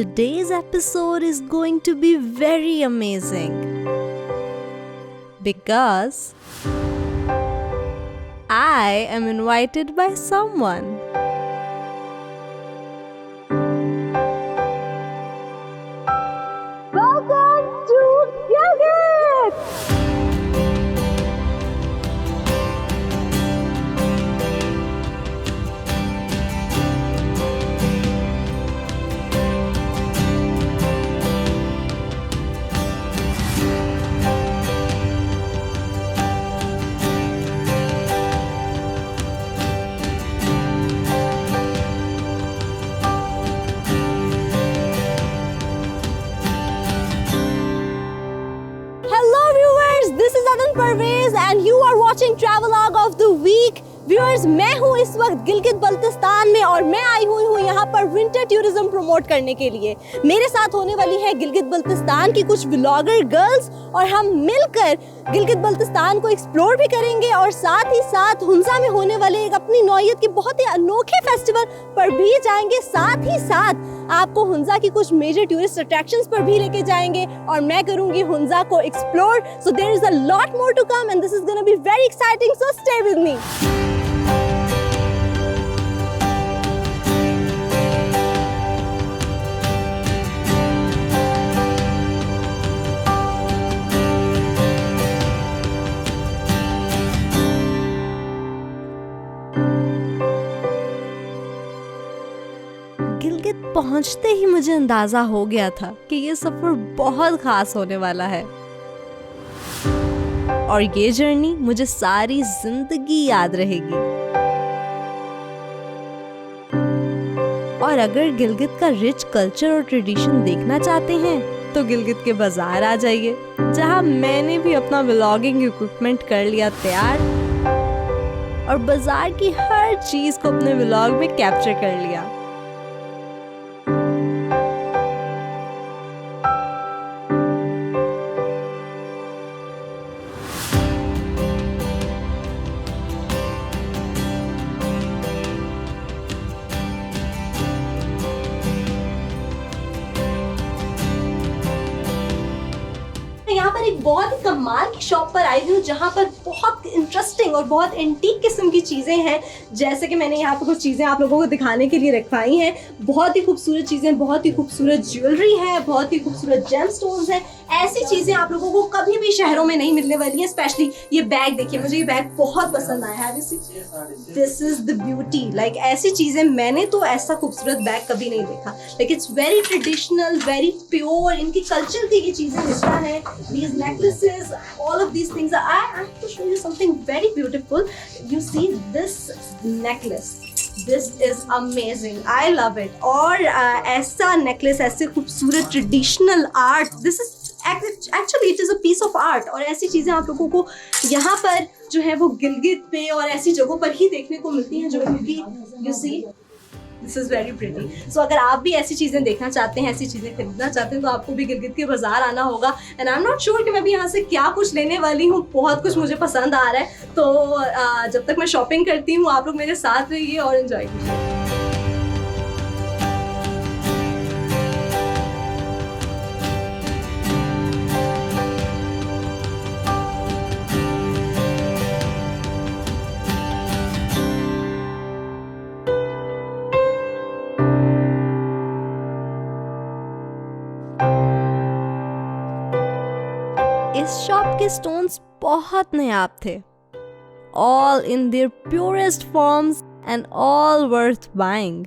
Today's episode is going to be very amazing because I am invited by someone. Welcome to Gilgit! This is Adan Parvez and you are watching Travelogue of the Week. Viewers, मैं हूँ इस वक्त गिलगित बल्तिस्तान में और मैं आई हुई हूँ यहाँ पर विंटर टूरिज्म प्रमोट करने के लिए। मेरे साथ होने वाली है गिलगित बल्तिस्तान की कुछ व्लॉगर गर्ल्स और हम मिलकर गिलगित बल्तिस्तान को एक्सप्लोर भी करेंगे और साथ ही साथ हुंजा में होने वाले एक अपनी नौइयत के बहुत ही अनोखे फेस्टिवल पर भी जाएंगे। साथ ही साथ आपको हुंजा की कुछ मेजर टूरिस्ट अट्रैक्शंस पर भी लेके जाएंगे और मैं करूंगी हुंजा को explore. So there is a lot more to come and this is gonna be very exciting, so stay with me. Gilgit पहुंचते ही मुझे अंदाजा हो गया था कि ये सफर बहुत खास होने वाला है और ये जर्नी मुझे सारी जिंदगी याद रहेगी। और अगर गिलगित का रिच कल्चर और ट्रेडिशन देखना चाहते हैं तो गिलगित के बाजार आ जाइए, जहां मैंने भी अपना व्लॉगिंग इक्विपमेंट कर लिया तैयार और बाजार की हर चीज को अपने व्लॉग में कैप्चर कर लिया। यहाँ पर एक बहुत ही कमाल की शॉप पर आई हूँ जहाँ पर बहुत इंटरेस्टिंग और बहुत एंटीक किस्म की चीज़ें हैं। जैसे कि मैंने यहाँ पर कुछ चीज़ें आप लोगों को दिखाने के लिए रखवाई हैं। बहुत ही खूबसूरत चीज़ें, बहुत ही खूबसूरत ज्वेलरी है, बहुत ही खूबसूरत जेमस्टोन्स हैं। ऐसी चीज़ें आप लोगों को कभी भी शहरों में नहीं मिलने वाली हैं। स्पेशली ये बैग देखिए, मुझे ये बैग बहुत पसंद आया है। This is the beauty, like ऐसी चीज़ें मैंने तो ऐसा खूबसूरत बैग कभी नहीं देखा। Like it's very traditional, very pure, इनकी कल्चर की ये चीज़ें हिस्सा है। These necklaces, all of these things. I have to show you something very beautiful. You see this necklace. This is amazing. I love it. और ऐसा necklace, ऐसे खूबसूरत traditional art. This is actually it is a piece of art. और ऐसी चीजें आप लोगों को यहाँ पर जो है वो गिलगित पे और ऐसी जगहों पर ही देखने को मिलती हैं, जो कि you see. This is very pretty. So अगर आप भी ऐसी चीज़ें देखना चाहते हैं, ऐसी चीज़ें खरीदना चाहते हैं तो आपको भी गिलगित के बाजार आना होगा। And I am not sure कि मैं भी यहाँ से क्या कुछ लेने वाली हूँ। बहुत कुछ मुझे पसंद आ रहा है, तो जब तक मैं शॉपिंग करती हूँ आप लोग मेरे साथ रहिए और एंजॉय कीजिए। इस शॉप के स्टोन्स बहुत नायाब थे, all in their purest forms and all worth buying.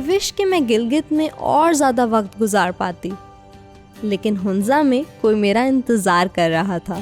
Wish कि मैं गिलगित में और ज़्यादा वक्त गुजार पाती, लेकिन हुंजा में कोई मेरा इंतज़ार कर रहा था।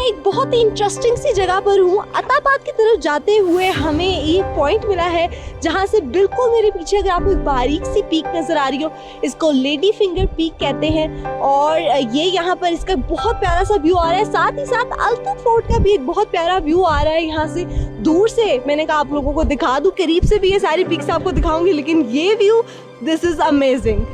एक बहुत ही इंटरेस्टिंग सी जगह पर हूँ। अताबाद की तरफ जाते हुए हमें एक पॉइंट मिला है जहाँ से बिल्कुल मेरे पीछे अगर आपको एक बारीक सी पीक नजर आ रही हो, इसको लेडी फिंगर पीक कहते हैं। और ये यहाँ पर इसका बहुत प्यारा सा व्यू आ रहा है। साथ ही साथ अल्तुफ फोर्ट का भी एक बहुत प्यारा व्यू आ रहा है यहाँ से दूर से। मैंने कहा आप लोगों को दिखा दूँ, करीब से भी ये सारी पिक्स आपको दिखाऊंगी, लेकिन ये view, this is amazing.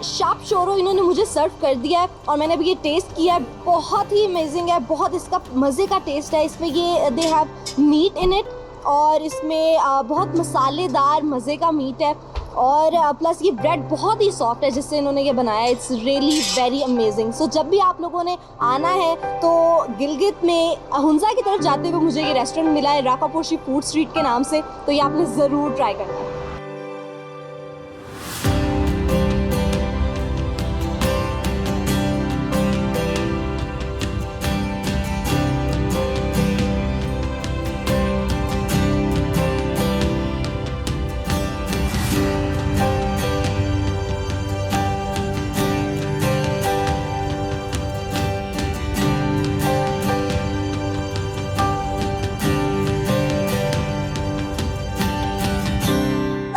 Sharp sorrow इन्होंने मुझे सर्व कर दिया है और मैंने अभी ये टेस्ट किया है। बहुत ही अमेजिंग है, बहुत इसका मज़े का टेस्ट है। इसमें ये they have meat in it और इसमें बहुत मसालेदार मज़े का मीट है और प्लस ये ब्रेड बहुत ही सॉफ्ट है जिससे इन्होंने ये बनाया है। It's really very amazing. So जब भी आप लोगों ने आना है तो गिलगित में हुंजा की तरफ जाते हुए मुझे ये रेस्टोरेंट मिला है राकापोशी फूड स्ट्रीट के नाम से, तो ये आपने ज़रूर ट्राई करना है।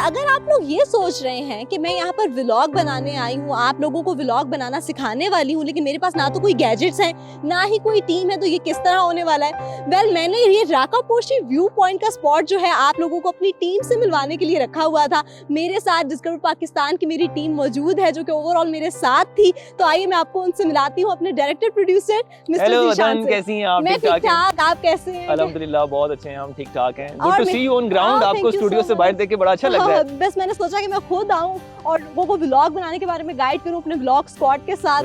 अगर आप लोग ये सोच रहे हैं कि मैं यहाँ पर व्लॉग बनाने आई हूँ, आप लोगों को व्लॉग बनाना सिखाने वाली हूँ, लेकिन मेरे पास ना तो कोई गैजेट्स हैं ना ही कोई टीम है, तो ये किस तरह होने वाला है? वेल, मैंने ये राकापोशी व्यू पॉइंट का स्पॉट जो है आप लोगों को अपनी टीम से मिलवाने के लिए रखा हुआ था। मेरे साथ डिस्कवर पाकिस्तान की मेरी टीम मौजूद है जो कि ओवरऑल मेरे साथ थी। तो आइए मैं आपको उनसे मिलाती हूँ, अपने डायरेक्टर प्रोड्यूसर मिस्टर दिशान से। कैसी हैं आप? मैं ठीक ठाक, आप कैसे हैं? अल्हम्दुलिल्लाह बहुत अच्छे हैं, हम ठीक ठाक हैं। Good to see you on ground. आपको स्टूडियो से बाहर देख के बड़ा अच्छा लग रहा है। बस मैंने सोचा कि मैं खुद आऊं और लोगों को व्लॉग बनाने के बारे में गाइड करूं अपने व्लॉग स्क्वाड के साथ।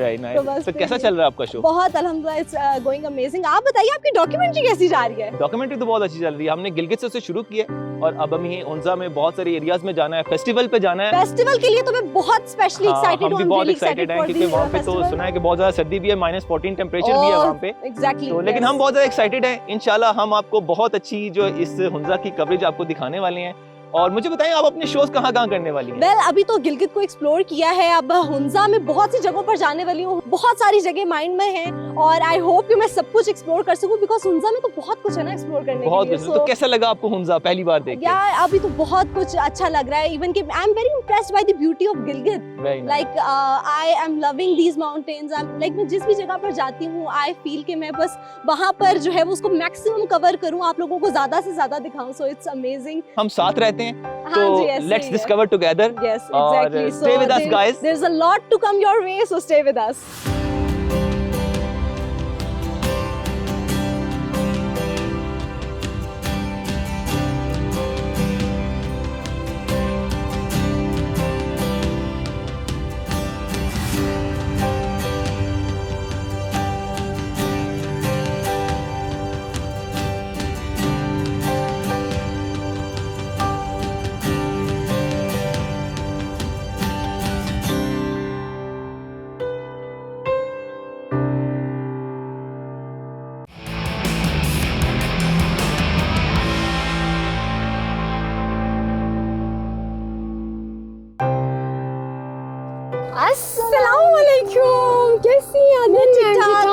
तो कैसा चल रहा है आपका शो? बहुत अल्हम्दुलिल्लाह, इट्स गोइंग अमेजिंग। आप बताइए आपकी डॉक्यूमेंट्री कैसी जा रही है? डॉक्यूमेंट्री तो बहुत अच्छी चल रही है। हमने गिलगित से शुरू किया और अब हमें हुंजा में बहुत सारे एरियाज में जाना है, फेस्टिवल पे जाना है। फेस्टिवल के लिए तो मैं बहुत स्पेशली एक्साइटेड हूं। हम भी बहुत एक्साइटेड हैं क्योंकि वहां पे तो सुना है कि बहुत ज्यादा सर्दी भी है, -14 टेंपरेचर भी है वहां पे। एग्जैक्टली। तो लेकिन हम बहुत ज्यादा एक्साइटेड हैं। इंशाल्लाह हम आपको बहुत अच्छी जो इस हुंजा की कवरेज आपको दिखाने वाले हैं। और मुझे बताएं आप अपने शोज कहाँ करने वाली हैं? वेल, अभी तो गिलगित को एक्सप्लोर किया है, अब हुंजा में बहुत सी जगहों पर जाने वाली हूँ। बहुत सारी जगह माइंड में हैं और आई होप कि मैं सब कुछ एक्सप्लोर कर सकूं, बिकॉज़ हुंजा में तो बहुत कुछ है ना एक्सप्लोर करने बहुत के लिए। तो कैसा लगा आपको हुंजा पहली बार देख के? यार अभी तो बहुत कुछ अच्छा लग रहा है। इवन कि I am very impressed by the beauty of Gilgit. Like I am loving these mountains. Like मैं जिस भी जगह पर जाती हूँ आई फील कि मैं बस वहाँ पर जो है वो उसको मैक्सिमम कवर करूँ, आप लोगों को ज्यादा से ज्यादा दिखाऊं। So it's amazing. हम साथ रहते हैं तो let's discover together. Yes, exactly. So stay with us, guys. There's a lot to come your way, so stay with us. अस्सलामुअलैकुम, कैसी हैं?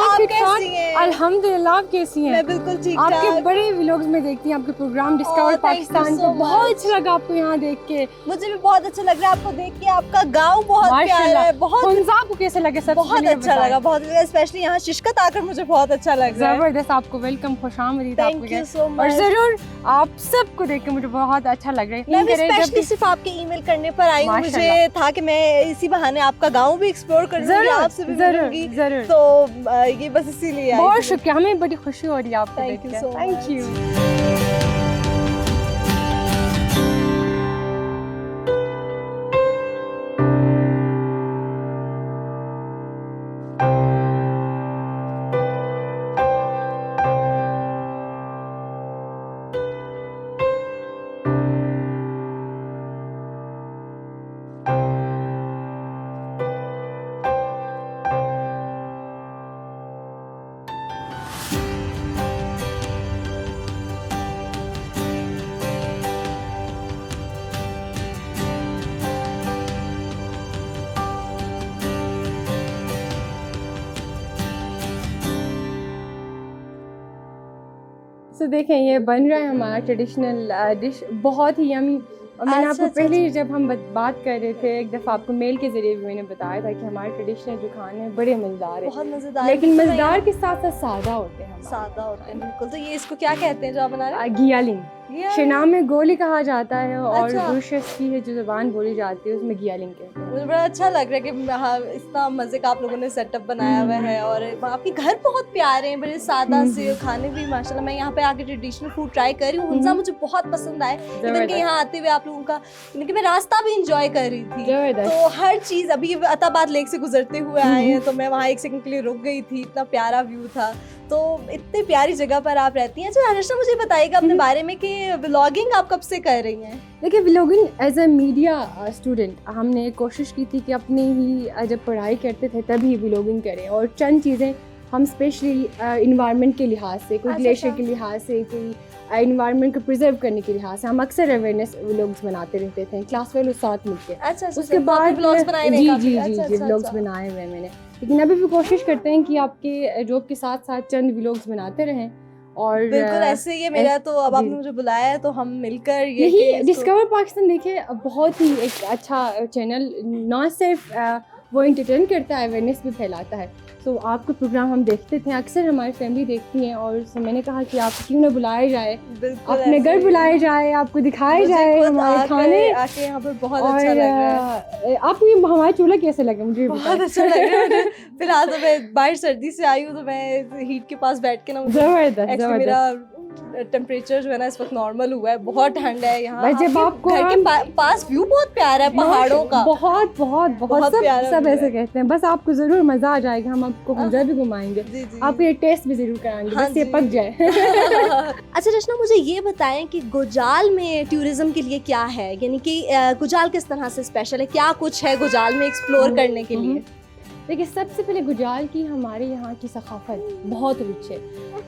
आप कैसी हैं? अल्हम्दुलिल्लाह, आप कैसी हैं? मैं बिल्कुल ठीक ठाक। आपके बड़े व्लॉग्स में देखती हैं आपके प्रोग्राम डिस्कवर पाकिस्तान को। बहुत अच्छा लगा आपको यहाँ देख के। मुझे भी बहुत अच्छा लग रहा है आपको देख के। आपका गांव बहुत प्यारा है। बहुत हुंजा को कैसे लगे? सब बहुत अच्छा लगा, बहुत स्पेशली यहाँ शिशकत आकर मुझे बहुत अच्छा लग रहा है। जबरदस्त, आपको वेलकम, खुशामदीद। Thank you so much. और जरूर आप सबको देख के मुझे बहुत अच्छा लग रहा है। मैं भी स्पेशली सिर्फ आपके ईमेल करने पर आई हूँ। मुझे था कि मैं इसी बहाने आपका गांव भी एक्सप्लोर कर लूंगी, आपसे भी मिलूंगी। जरूर। तो ये बस इसीलिए बहुत शुक्रिया, हमें बड़ी खुशी हो रही है आपको देख के। Thank you. तो देखें ये बन रहा है हमारा ट्रेडिशनल डिश, बहुत ही यमी। और मैंने आपको पहले जब हम बात कर रहे थे एक दफ़ा आपको मेल के ज़रिए भी मैंने बताया था कि हमारे ट्रेडिशनल जो खाने हैं बड़े मज़ेदार हैं, बहुत मज़ेदार, लेकिन मज़ेदार के साथ साथ सादा होते हैं। सादा होते हैं बिल्कुल। तो ये इसको क्या कहते हैं जो आप बना रहे हैं? गियालिंग, शिनाम में गोली कहा जाता है और अच्छा। दूसरे की है जो ज़बान बोली जाती है उसमें गियालिंग कहते हैं। मुझे बड़ा अच्छा लग रहा है कि हाँ इतना मज़े का आप लोगों ने सेटअप बनाया हुआ है और आपके घर बहुत प्यारे हैं, बड़े सादा से खाने भी माशाल्लाह। मैं यहाँ पे आके ट्रेडिशनल फूड ट्राई कर रही हूँ, हुंजा मुझे बहुत पसंद आए। इधर के यहाँ आते हुए आप लोगों का कि मैं रास्ता भी इंजॉय कर रही थी, तो हर चीज़ अभी अताबाद लेक से गुजरते हुए आए हैं तो मैं वहाँ एक सेकंड के लिए रुक गई थी, इतना प्यारा व्यू था। तो इतनी प्यारी जगह पर आप रहती हैं। अच्छा अर्शना मुझे बताइएगा अपने बारे में कि व्लॉगिंग आप कब से कर रही हैं? देखिए vlogging as a media student हमने कोशिश की थी कि अपनी ही जब पढ़ाई करते थे तभी व्लॉगिंग करें, और चंद चीज़ें हम स्पेशली इन्वायरमेंट के लिहाज से, कोई ग्लेशियर के लिहाज से, कोई इन्वायरमेंट को प्रिजर्व करने के लिहाज से हम अक्सर अवेयरनेस व्लॉग्स बनाते रहते थे क्लास वालों के साथ मिलकर। अच्छा, उसके बाद व्लॉग्स बनाए जी व्लॉग्स बनाए हुए मैंने, लेकिन अभी भी कोशिश करते हैं कि आपके जॉब के साथ साथ चंद व्लॉग्स बनाते रहें। और बिल्कुल ऐसे ही है मेरा, तो अब आपने मुझे बुलाया है तो हम मिलकर यही डिस्कवर पाकिस्तान देखिए बहुत ही एक अच्छा चैनल, ना सिर्फ वो एंटरटेन करता है, अवेयरनेस भी फैलाता है। तो आपका प्रोग्राम हम देखते थे, अक्सर हमारी फैमिली देखती हैं और मैंने कहा कि आप क्यों ना बुलाया जाए, अपने घर बुलाया जाए, आपको दिखाया जाए हमारे खाने। आके यहाँ पर बहुत अच्छा लग रहा है। आपको ये हमारा चूल्हा कैसे लगा? मुझे बहुत अच्छा लग रहा है। फिलहाल तो मैं बाहर सर्दी से आई हूँ तो मैं हीट के पास बैठ के ना जबरदस्त मेरा टेम्परेचर जो है ना इस वक्त नॉर्मल हुआ है, बहुत ठंड है यहाँ। जब आपको घर के पास व्यू बहुत प्यारा है पहाड़ों का, बहुत बहुत बहुत सब ऐसे कहते हैं। बस आपको जरूर मजा आ जाएगा, हम आपको हुंजा भी घुमाएंगे, आपको ये टेस्ट भी जरूर कराएंगे, बस ये पक जाए। अच्छा रचना मुझे ये बताएं कि गुजाल में टूरिज्म के लिए क्या है, यानी कि गुजाल किस तरह से स्पेशल है, क्या कुछ है गुजाल में एक्सप्लोर करने के लिए? देखिए सबसे पहले गुजाल की हमारे यहाँ की सकाफत बहुत रिच है।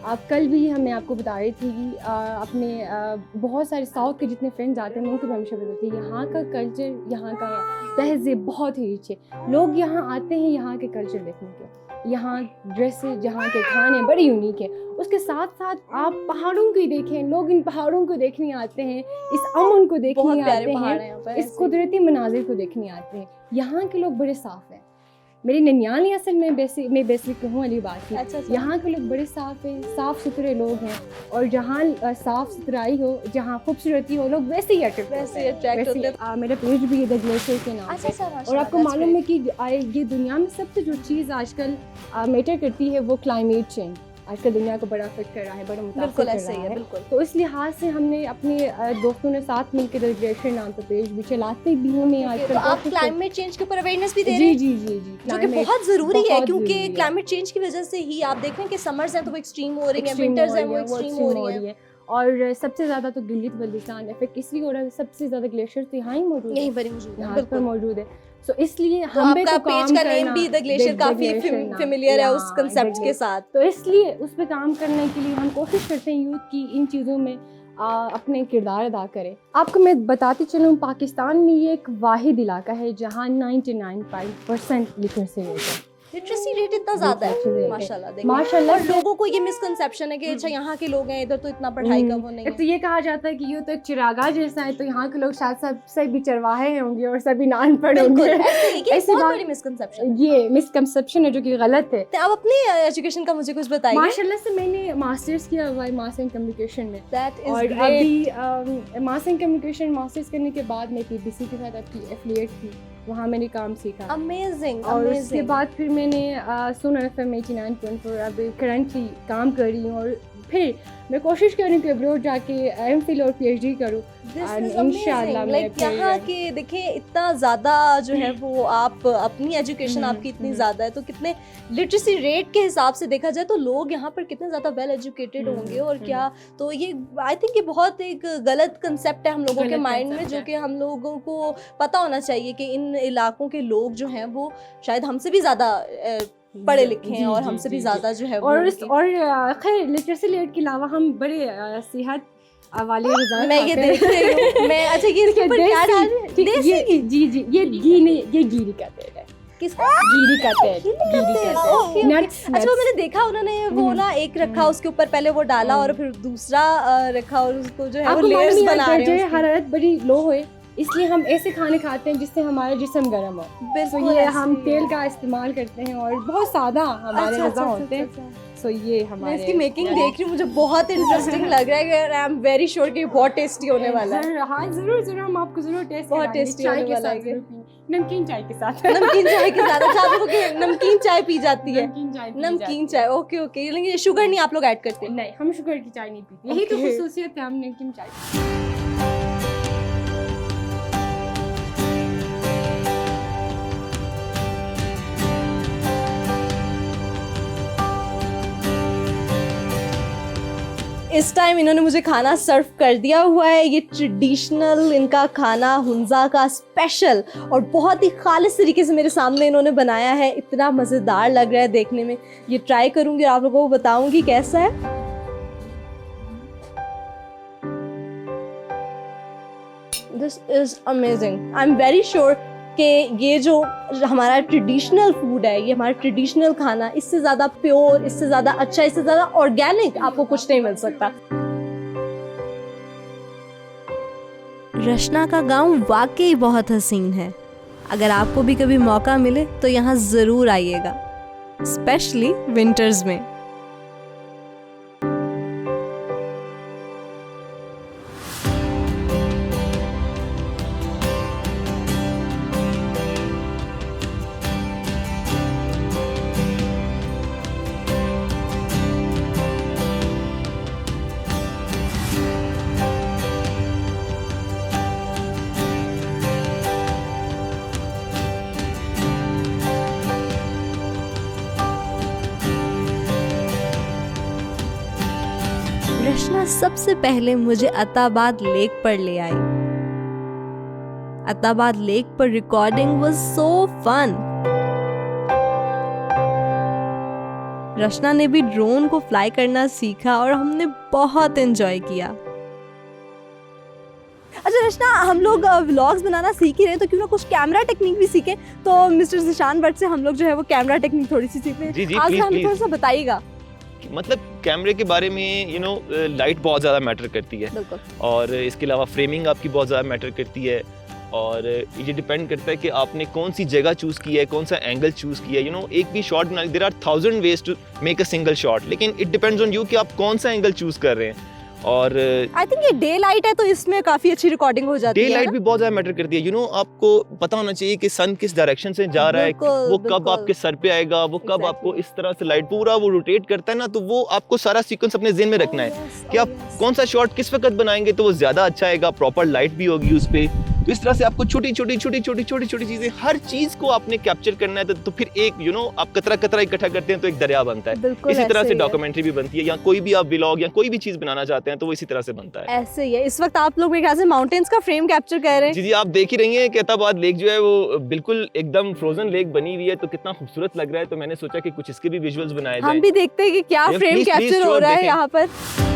आप कल भी मैं आपको बता रही थी कि अपने बहुत सारे साउथ के जितने फ्रेंड्स आते हैं मैं उनको हमेशा बताती हूँ यहाँ का कल्चर, यहाँ का तहज़ीब बहुत ही रिच है। लोग यहाँ आते हैं यहाँ के कल्चर देखने के, यहाँ ड्रेसेस, यहाँ के खाने बड़े यूनिक है। उसके साथ साथ आप पहाड़ों को देखें, लोग इन पहाड़ों को देखने आते हैं, इस अमन को देखने आते हैं, इस कुदरती मनाजिर को देखने आते हैं। यहाँ के लोग बड़े साफ़ हैं। मेरी ननियाल असल में बेसिक हूँ अली बात की। अच्छा। यहाँ के लोग बड़े साफ़ हैं, साफ़ सुथरे लोग हैं, और जहाँ साफ़ सुथराई हो, जहाँ खूबसूरती हो, लोग वैसे ही अट्रैक्ट होते हैं। मेरा पेज भी इधर ग्लेशियर के नाम है। और आपको मालूम है कि ये दुनिया में सबसे जो चीज़ आजकल मैटर करती है वो क्लाइमेट चेंज आजकल दुनिया को बड़ा अफेक्ट कर रहा है, बड़ा मुतासिर कर रहा है। बिल्कुल। तो इस लिहाज से हमने अपने दोस्तों ने साथ मिलकर ग्लेशियर नाम पर पेज भी चलाते भी हूँ। मैं आजकल आप क्लाइमेट चेंज के ऊपर अवेयरनेस भी दे रहे हैं? जी, जो कि बहुत ज़रूरी है, क्योंकि क्लाइमेट चेंज की वजह से ही आप देख रहे हैं कि समर्स हैं तो वो एक्सट्रीम हो रही हैं, विंटर्स हैं वो एक्सट्रीम हो रही हैं। और सबसे ज़्यादा तो गिलगित बल्तिस्तान इफेक्ट इसलिए हो रहा है, सबसे ज़्यादा ग्लेशियर तो यहाँ ही मौजूद है, यहीं पर मौजूद है, बिल्कुल मौजूद है। तो इसलिए तो हम आपका पेज का नेम भी द ग्लेशियर काफी फेमिलियर है उस कांसेप्ट के साथ। तो इसलिए उस पे काम करने के लिए हम कोशिश करते हैं यूथ की इन चीज़ों में अपने किरदार अदा करें। आपको मैं बताती चलूँ, पाकिस्तान में ये एक वाहिद इलाका है जहाँ 99.5% लिटरेसी रेट है। लिटरेसी रेट इतना ज्यादा है माशाल्लाह। माशाल्लाह। और लोगों को ये मिसकंसेप्शन है कि अच्छा यहाँ के लोग हैं, इधर तो इतना पढ़ाई का वो नहीं है। तो ये कहा जाता है कि ये तो एक चिरागा जैसा है, तो यहाँ के लोग शायद सब सभी चरवाहे होंगे और सभी नान पढ़ होंगे। ऐसी बहुत बड़ी मिसकंसेप्शन, ये मिसकंसेप्शन है जो कि गलत है। तो आप अपनी एजुकेशन का मुझे कुछ बताइए। माशाल्लाह से मैंने मास्टर्स किया हुआ है मास इन कम्युनिकेशन में। और अभी मास इन कम्युनिकेशन मास्टर्स करने के बाद मैं PBC के साथ एफिलिएट थी, वहाँ मैंने काम सीखा। अमेजिंग। और उसके बाद फिर मैंने सुन FM 89.4 अब करंटली काम कर रही हूँ, और फिर मैं कोशिश करूँ कि अब्रॉड जाके MPhil और PhD करूँ इंशाल्लाह। लाइक यहाँ के देखें इतना ज़्यादा जो है वो आप अपनी एजुकेशन आपकी इतनी ज़्यादा है, तो कितने लिटरेसी रेट के हिसाब से देखा जाए तो लोग यहाँ पर कितने ज़्यादा वेल एजुकेटेड होंगे। और क्या तो ये आई थिंक ये बहुत एक गलत कंसेप्ट है हम लोगों के माइंड में, जो कि हम लोगों को पता होना चाहिए कि इन इलाकों के लोग जो हैं वो शायद हमसे भी ज़्यादा पढ़े लिखे हैं और हमसे भी ज़्यादा जो है और खैर लिटरेसी रेट के अलावा हम बड़े सेहत वाले रिजल्ट मैं ये देख रही हूँ। मैं अच्छा ये इसके ऊपर क्या डाल देसी, जी ये घी नहीं, ये घी नहीं कहते हैं, किसका? गिरी का तेल, गिरी का ओके, तेल, ओके। नट्स, अच्छा वो मैंने देखा उन्होंने वो ना एक रखा उसके ऊपर पहले वो डाला और फिर दूसरा रखा और उसको जो है वो आपको लेयर्स मालूम है बना रहे दर्जे हैं उसकी। हरारत बड़ी लो है, इसलिए हम ऐसे खाने खाते हैं जिससे हमारा जिस्म गर्म हो। तो बिल्कुल ये ऐसे हम ही तेल है। का इस्तेमाल करते हैं और बहुत सादा हमारे अच्छा, गज़ा अच्छा, होते हैं। अच्छा। सो ये मैं हमारे इसकी मेकिंग देख रही हूँ, मुझे बहुत इंटरेस्टिंग लग रहा है। आई एम वेरी श्योर कि ये बहुत टेस्टी होने वाला है। हाँ जरूर हम आपको जरूर टेस्ट बहुत कराएंगे। tasty चाय होने के वाला साथ है ये। जरूर पिएंगे। नमकीन चाय के साथ। नमकीन चाय के साथ? अच्छा आप लोगों की नमकीन चाय पी जाती है? नमकीन चाय पी नमकीन जाती चाय, ओके ओके। लेकिन शुगर नहीं आप लोग ऐड करते? है। नहीं, हम शुगर की चाय नहीं पीते, यही तो Okay. खुसूसियत है हम नमकीन चाय। इस टाइम इन्होंने मुझे खाना सर्व कर दिया हुआ है। ये ट्रेडिशनल इनका खाना हुंजा का स्पेशल और बहुत ही खालिस तरीके से मेरे सामने इन्होंने बनाया है। इतना मज़ेदार लग रहा है देखने में। ये ट्राई करूंगी और आप लोगों को बताऊंगी कैसा है। This is amazing. I am very sure कि ये जो हमारा ट्रेडिशनल फूड है, ये हमारा ट्रेडिशनल खाना, इससे ज़्यादा प्योर, इससे ज़्यादा अच्छा, इससे ज़्यादा ऑर्गेनिक आपको कुछ नहीं मिल सकता। रशना का गांव वाकई बहुत हसीन है। अगर आपको भी कभी मौका मिले तो यहाँ ज़रूर आइएगा, स्पेशली विंटर्स में। रशना सबसे पहले मुझे अताबाद लेक पर ले आई। अताबाद लेक पर recording was so fun. Rashna ने भी ड्रोन को फ्लाई करना सीखा और हमने बहुत एंजॉय किया। अच्छा रशना, हम लोग व्लॉग्स बनाना सीख ही रहे हैं तो क्यों ना कुछ कैमरा टेक्निक भी सीखें। तो मिस्टर जिशान भट्ट से हम लोग जो है वो कैमरा टेक्निक थोड़ी सी सीखते हैं। जी जी, आज प्लीज हमें थोड़ा प्लीज। सा बताइएगा। मतलब कैमरे के बारे में लाइट बहुत ज़्यादा मैटर करती है बिल्कुल। और इसके अलावा फ्रेमिंग आपकी बहुत ज़्यादा मैटर करती है और ये डिपेंड करता है कि आपने कौन सी जगह चूज़ की है, कौन सा एंगल चूज़ किया है। एक भी शॉट बना, there are 1000 ways to make a single shot, लेकिन इट डिपेंड्स ऑन यू कि आप कौन सा एंगल चूज़ कर रहे हैं। और आई थिंक ये डे लाइट है तो इसमें काफी अच्छी रिकॉर्डिंग हो जाती डे है लाइट ना? भी बहुत ज़्यादा मैटर करती है। आपको पता होना चाहिए कि सन किस डायरेक्शन से जा रहा है, बिल्कुल, वो कब बिल्कुल। आपके सर पे आएगा, वो कब Exactly. आपको इस तरह से लाइट पूरा वो रोटेट करता है ना, तो वो आपको सारा सीक्वेंस अपने ज़हन में रखना है कि आप कौन सा शॉट किस वक्त बनाएंगे तो वो ज़्यादा अच्छा आएगा, प्रॉपर लाइट भी होगी उस पे। तो इस तरह से आपको छोटी छोटी चीज़ें, हर चीज़ को आपने कैप्चर करना है। तो फिर एक आप कतरा कतरा इकट्ठा करते हैं तो एक दरिया बनता है। बिल्कुल इसी तरह ऐसे से ही है। डॉक्यूमेंट्री भी बनती है, या कोई भी आप व्लॉग या कोई भी चीज़ बनाना चाहते हैं तो वो इसी तरह से बनता है। ऐसे ही है। इस वक्त आप लोग मेरे ख्याल से माउंटेन्स का फ्रेम कैप्चर कर रहे हैं। जी जी, आप देख ही रही हैं कि अताबाद लेक जो है वो बिल्कुल एकदम फ्रोजन लेक बनी हुई है, तो कितना खूबसूरत लग रहा है। तो मैंने सोचा कि कुछ इसके भी विजुअल्स बनाए जाएं। हम भी देखते हैं कि क्या Yeah, frame please, please, capture हो sure, रहा है देखें। यहाँ पर।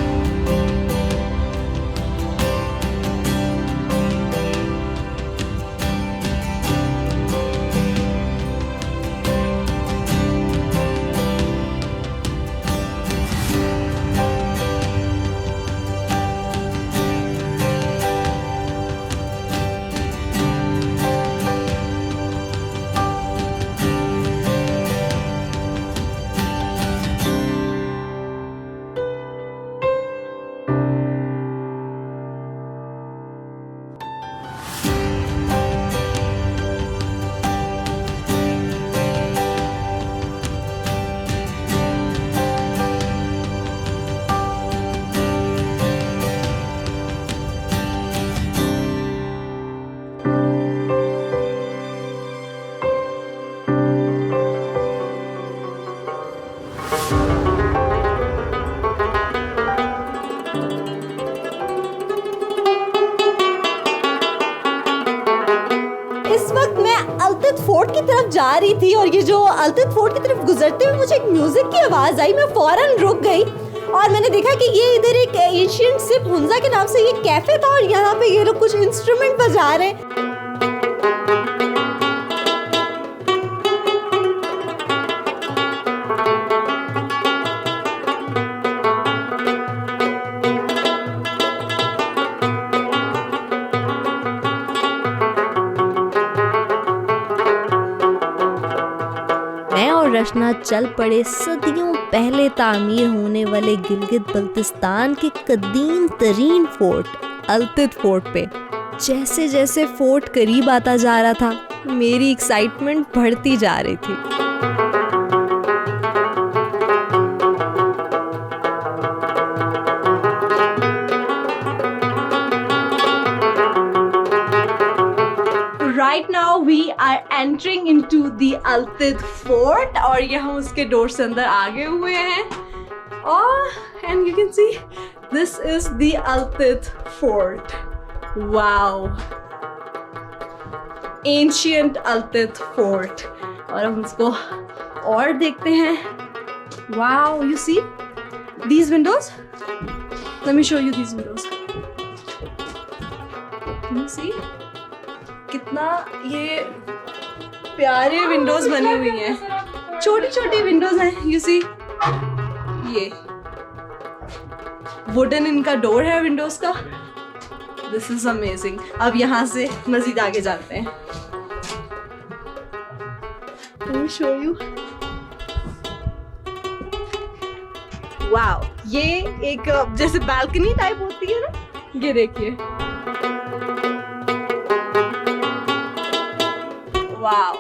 इस वक्त मैं अल्तत फोर्ट की तरफ जा रही थी और ये जो अल्तत फोर्ट की तरफ गुजरते हुए मुझे एक म्यूजिक की आवाज आई। मैं फौरन रुक गई और मैंने देखा कि ये इधर एक एशियन सिप हुंजा के नाम से ये कैफे था और यहाँ पे ये लोग कुछ इंस्ट्रूमेंट बजा रहे हैं। रशना चल पड़े सदियों पहले तामीर होने वाले गिलगित बल्तिस्तान के कदीम तरीन फोर्ट अल्तित फोर्ट पे। जैसे जैसे फोर्ट करीब आता जा रहा था, मेरी एक्साइटमेंट बढ़ती जा रही थी। Right now we are entering into the Altid Fort और ये हम उसके डोर से अंदर आगे हुए हैं और and you can see this is the Altid Fort. Wow, ancient Altid Fort। और हम उसको और देखते हैं। Wow, you see these windows? Let me show you these windows. You see? कितना ये प्यारे विंडोज बनी हुई हैं, छोटी छोटी विंडोज हैं। यू सी ये वुडन इनका डोर है विंडोज का। This is amazing. अब यहाँ से मजीद आगे जाते हैं। Let me show you. Wow, ये एक जैसे बालकनी टाइप होती है ना, ये देखिए। वाओ,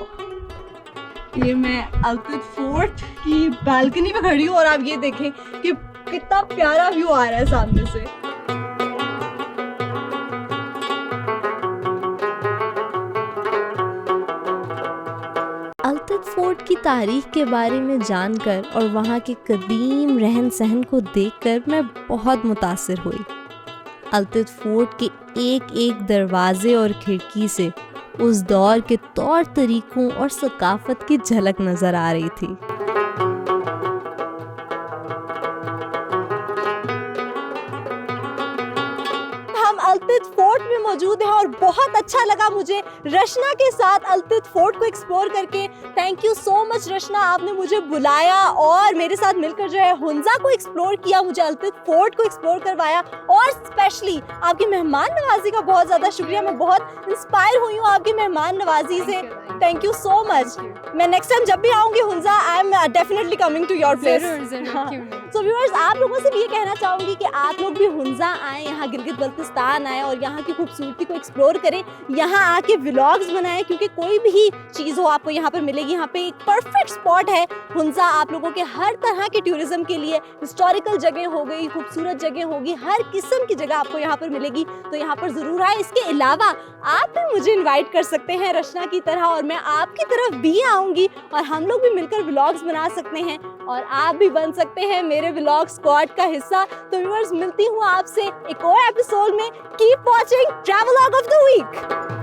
ये मैं अल्तिद फोर्ट की बालकनी पे खड़ी हूँ और आप ये देखें कि कितना प्यारा व्यू आ रहा है सामने से। अल्तिद फोर्ट की तारीख के बारे में जानकर और वहाँ के कदीम रहन सहन को देखकर मैं बहुत मुतासिर हुई। अल्तिद फोर्ट के एक एक दरवाजे और खिड़की से उस दौर के तौर तरीकों और सकाफत की झलक नजर आ रही थी। हम अल्तिद फोर्ट में मौजूद हैं और बहुत अच्छा लगा मुझे रशना के साथ अल्तिद फोर्ट को एक्सप्लोर करके। Thank you so much Rashna, आपने मुझे बुलाया और मेरे साथ मिलकर जो है हुंजा को एक्सप्लोर किया, मुझे अल्तिद फोर्ट को एक्सप्लोर करवाया और स्पेशली आपकी मेहमान नवाजी का बहुत ज़्यादा शुक्रिया। मैं बहुत इंस्पायर हुई हूँ आपकी मेहमान नवाजी से। Thank you so much. मैं नेक्स्ट टाइम जब भी आऊँगी Hunza, I am definitely coming to your place. So viewers, आप लोगों से भी ये कहना चाहूँगी कि आप लोग भी हुंजा आएँ, यहाँ गिलगित बल्तिस्तान आएँ और यहाँ की खूबसूरती को एक्सप्लोर करें, यहाँ आके व्लॉग्स बनाएं, क्योंकि कोई भी चीज़ हो आपको यहाँ पर मिलेगी। यहाँ पे एक परफेक्ट स्पॉट है हुंजा आप लोगों के हर तरह के टूरिज्म के लिए। हिस्टोरिकल जगह हो गई, खूबसूरत जगह होगी, हर किस्म की जगह आपको यहाँ पर मिलेगी, तो यहाँ पर ज़रूर आए। इसके अलावा आप भी मुझे इन्वाइट कर सकते हैं रशना की तरह और मैं आपकी तरफ भी आऊँगी और हम लोग भी मिलकर व्लॉग्स बना सकते हैं और आप भी बन सकते हैं मेरे व्लॉग स्क्वाड का हिस्सा। तो व्यूअर्स, मिलती हूँ आपसे एक और एपिसोड में। Keep watching travelogue of the week.